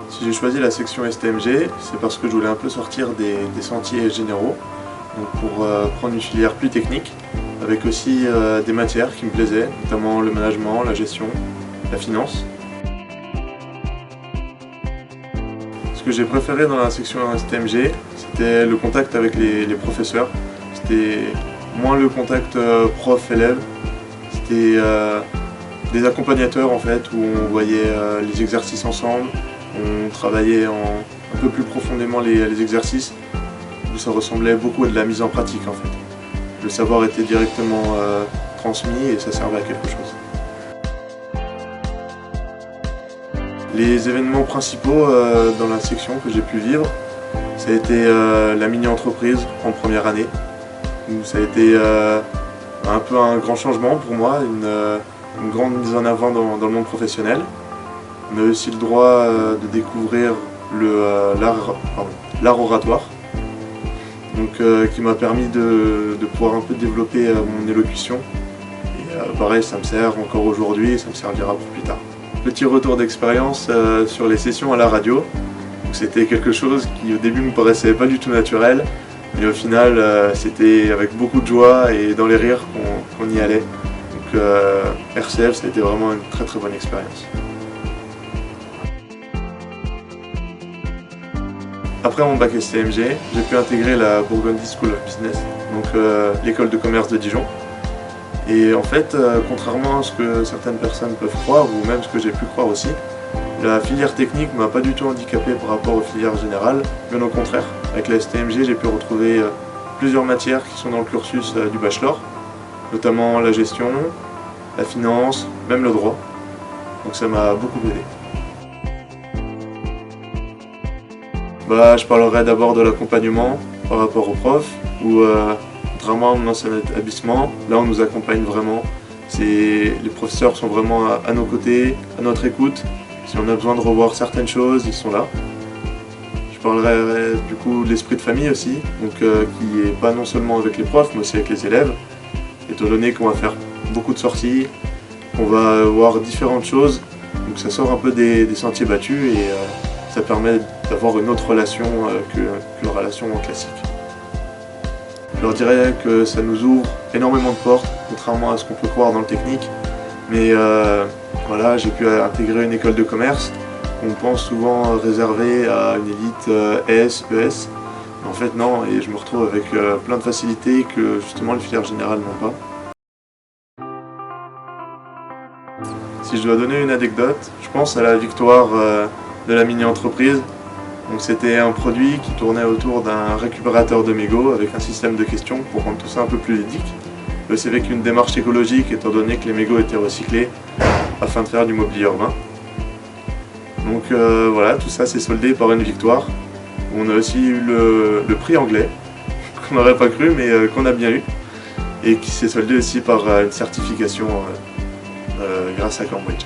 Si j'ai choisi la section STMG, c'est parce que je voulais un peu sortir des sentiers généraux, donc pour prendre une filière plus technique, avec aussi des matières qui me plaisaient, notamment le management, la gestion, la finance. Ce que j'ai préféré dans la section STMG, c'était le contact avec les professeurs. C'était moins le contact prof-élève, c'était des accompagnateurs en fait, où on voyait les exercices ensemble, on travaillait un peu plus profondément les exercices, où ça ressemblait beaucoup à de la mise en pratique en fait. Le savoir était directement transmis et ça servait à quelque chose. Les événements principaux dans la section que j'ai pu vivre, ça a été la mini-entreprise en première année, où ça a été un peu un grand changement pour moi, une grande mise en avant dans le monde professionnel. On a aussi le droit de découvrir l'art oratoire, donc, qui m'a permis de pouvoir un peu développer mon élocution. Et pareil, ça me sert encore aujourd'hui et ça me servira pour plus tard. Petit retour d'expérience sur les sessions à la radio. C'était quelque chose qui au début me paraissait pas du tout naturel, mais au final c'était avec beaucoup de joie et dans les rires qu'on y allait. Donc RCF, ça a été vraiment une très très bonne expérience. Après mon bac STMG, j'ai pu intégrer la Burgundy School of Business, donc l'école de commerce de Dijon. Et en fait, contrairement à ce que certaines personnes peuvent croire, ou même ce que j'ai pu croire aussi, la filière technique ne m'a pas du tout handicapé par rapport aux filières générales, bien au contraire. Avec la STMG, j'ai pu retrouver plusieurs matières qui sont dans le cursus du bachelor, notamment la gestion, la finance, même le droit. Donc ça m'a beaucoup aidé. Je parlerai d'abord de l'accompagnement par rapport aux profs, où contrairement à mon ancien établissement, là on nous accompagne vraiment. Les professeurs sont vraiment à nos côtés, à notre écoute. Si on a besoin de revoir certaines choses, ils sont là. Je parlerai du coup de l'esprit de famille aussi, donc, qui est pas non seulement avec les profs, mais aussi avec les élèves. Étant donné qu'on va faire beaucoup de sorties, qu'on va voir différentes choses, donc ça sort un peu des sentiers battus et ça permet d'avoir une autre relation qu'une relation classique. Je leur dirais que ça nous ouvre énormément de portes, contrairement à ce qu'on peut croire dans le technique. Mais voilà, j'ai pu intégrer une école de commerce qu'on pense souvent réservée à une élite S, ES. Mais en fait non, et je me retrouve avec plein de facilités que justement les filières générales n'ont pas. Si je dois donner une anecdote, je pense à la victoire de la mini-entreprise. Donc c'était un produit qui tournait autour d'un récupérateur de mégots avec un système de questions pour rendre tout ça un peu plus ludique. C'est avec une démarche écologique étant donné que les mégots étaient recyclés afin de faire du mobilier urbain. Donc voilà, tout ça s'est soldé par une victoire. On a aussi eu le prix anglais, qu'on n'aurait pas cru mais qu'on a bien eu, et qui s'est soldé aussi par une certification grâce à Cambridge.